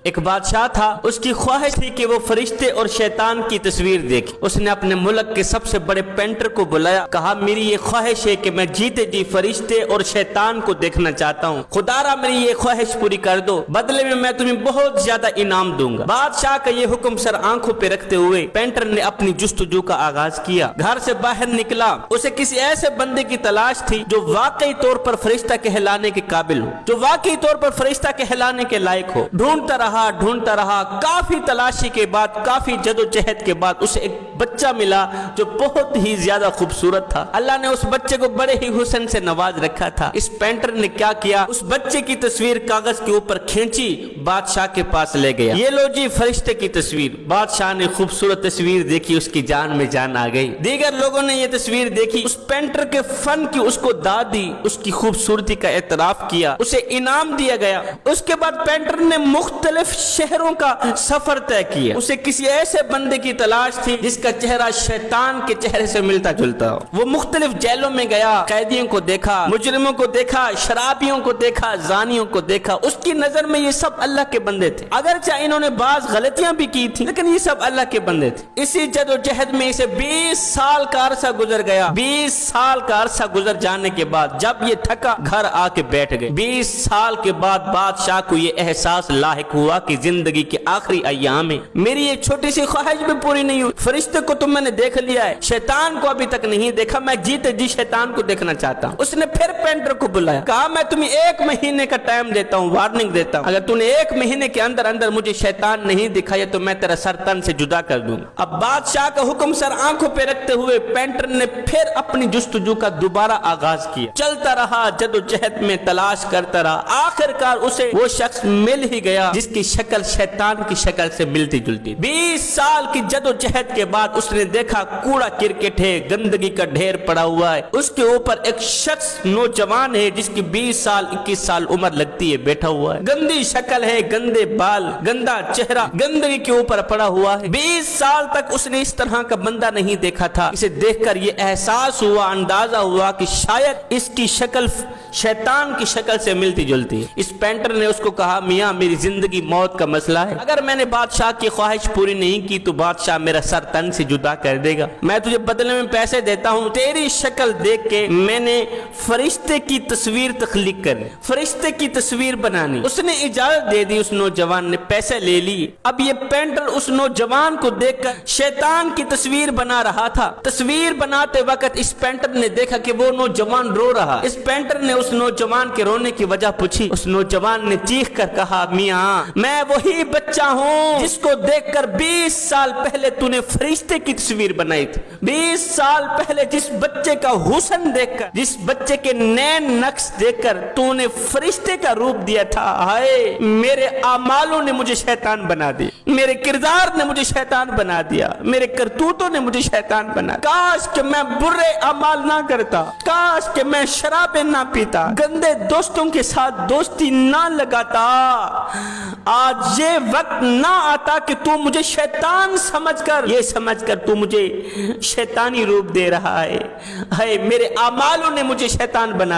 ایک بادشاہ تھا، اس کی خواہش تھی کہ وہ فرشتے اور شیطان کی تصویر دیکھے۔ اس نے اپنے ملک کے سب سے بڑے پینٹر کو بلایا، کہا میری یہ خواہش ہے کہ میں جیتے جی فرشتے اور شیطان کو دیکھنا چاہتا ہوں، خدا را میری یہ خواہش پوری کر دو، بدلے میں تمہیں بہت زیادہ انعام دوں گا۔ بادشاہ کا یہ حکم سر آنکھوں پہ رکھتے ہوئے پینٹر نے اپنی جستجو کا آغاز کیا۔ گھر سے باہر نکلا، اسے کسی ایسے بندے کی تلاش تھی جو واقعی طور پر فرشتہ کہلانے کے قابل ہو، جو واقعی طور پر فرشتہ کہلانے کے لائق ہو۔ ڈھونڈتا رہا، کافی تلاشی کے بعد، کافی جدوجہد کے بعد اسے ایک بچہ ملا جو بہت ہی زیادہ خوبصورت تھا۔ اللہ نے اس بچے کو بڑے ہی حسن سے نواز رکھا تھا۔ اس پینٹر نے کیا کیا، اس بچے کی تصویر کاغذ کے اوپر کھینچی، بادشاہ کے پاس لے گیا۔ یہ لو جی فرشتے کی تصویر۔ بادشاہ نے خوبصورت تصویر دیکھی، اس کی جان میں جان آ گئی۔ دیگر لوگوں نے یہ تصویر دیکھی، اس پینٹر کے فن کی اس کو داد دی، اس کی خوبصورتی کا اعتراف کیا، اسے انعام دیا گیا۔ اس کے بعد پینٹر نے مختلف شہروں کا سفر طے کیا۔ اسے کسی ایسے بندے کی تلاش تھی جس کا چہرہ شیطان کے چہرے سے ملتا جلتا ہو۔ وہ مختلف جیلوں میں گیا، قیدیوں کو دیکھا، مجرموں کو دیکھا، شرابیوں کو دیکھا، زانیوں کو دیکھا۔ اس کی نظر میں یہ سب اللہ کے بندے تھے، اگرچہ انہوں نے بعض غلطیاں بھی کی تھی، لیکن یہ سب اللہ کے بندے تھے۔ اسی جدوجہد میں اسے 20 سال کا عرصہ گزر گیا۔ 20 سال کا عرصہ گزر جانے کے بعد جب یہ تھکا، گھر آ کے بیٹھ گئے۔ 20 سال کے بعد بادشاہ کو یہ احساس لاحق ہوا کہ زندگی کے آخری ایام میں میری یہ چھوٹی سی خواہش بھی پوری نہیں ہوئی۔ فرشتے کو تو میں نے دیکھ لیا ہے، شیطان کو ابھی تک نہیں دیکھا، میں جیتے جی شیطان کو دیکھنا چاہتا ہوں۔ اس نے پھر پینٹر کو بلایا، کہا میں تمہیں 1 مہینے کا ٹائم دیتا ہوں، وارننگ دیتا ہوں، اگر تم نے 1 مہینے کے اندر مجھے شیطان نہیں دکھایا تو میں تیرا سر تن سے جدا کر دوں۔ اب بادشاہ کا حکم سر آنکھوں پہ رکھتے ہوئے پینٹر نے پھر اپنی جستجو کا دوبارہ آغاز کیا۔ چلتا رہا، جدوجہد میں تلاش کرتا رہا، آخر کار اسے وہ شخص مل ہی گیا جس کی شکل شیطان کی شکل سے ملتی جلتی۔ 20 سال کی جدوجہد کے بعد اس نے دیکھا کوڑا کرکٹ ہے، گندگی کا ڈھیر پڑا ہوا ہے، اس کے اوپر ایک شخص نوجوان ہے جس کی 20 سال 21 سال عمر لگتی ہے، بیٹھا ہوا ہے، گندی شکل ہے، گندے بال، گندا چہرہ، گندگی کے اوپر پڑا ہوا ہے۔ 20 سال تک اس نے اس طرح کا بندہ نہیں دیکھا تھا۔ اسے دیکھ کر یہ احساس ہوا، اندازہ ہوا کہ شاید اس کی شکل شیطان کی شکل سے ملتی جلتی ہے۔ اس پینٹر نے اس کو کہا میاں میری زندگی موت کا مسئلہ ہے، اگر میں نے بادشاہ کی خواہش پوری نہیں کی تو بادشاہ میرا سر تن سے جدا کر دے گا، میں تجھے بدلے میں پیسے دیتا ہوں، تیری شکل دیکھ کے میں نے فرشتے کی تصویر تخلیق کرنی، فرشتے کی تصویر بنانی۔ اس نے اجازت دے دی، اس نوجوان نے پیسے لے لی۔ اب یہ پینٹر اس نوجوان کو دیکھ کر شیطان کی تصویر بنا رہا تھا۔ تصویر بناتے وقت اس پینٹر نے دیکھا کہ وہ نوجوان رو رہا۔ اس پینٹر نے اس نوجوان کے رونے کی وجہ پوچھی۔ اس نوجوان نے چیخ کر کہا میاں میں وہی بچہ ہوں جس کو دیکھ کر 20 سال پہلے تو نے فرشتے کی تصویر بنائی تھی۔ 20 سال پہلے جس بچے کا حسن دیکھ کر، جس بچے کے نین نقش دیکھ کر تو نے فرشتے کا روپ دیا تھا۔ ہائے میرے اعمالوں نے مجھے شیطان بنا دیا، میرے کردار نے مجھے شیطان بنا دیا، میرے کرتوتوں نے مجھے شیطان بنا دیا۔ کاش کہ میں برے اعمال نہ کرتا، کاش کہ میں شرابیں نہ پیتا، گندے دوستوں کے ساتھ دوستی نہ لگاتا، آج یہ وقت نہ آتا کہ تو مجھے شیطان سمجھ کر، یہ سمجھ کر تو مجھے شیطانی روپ دے رہا ہے۔ میرے اعمالوں نے مجھے شیطان بنا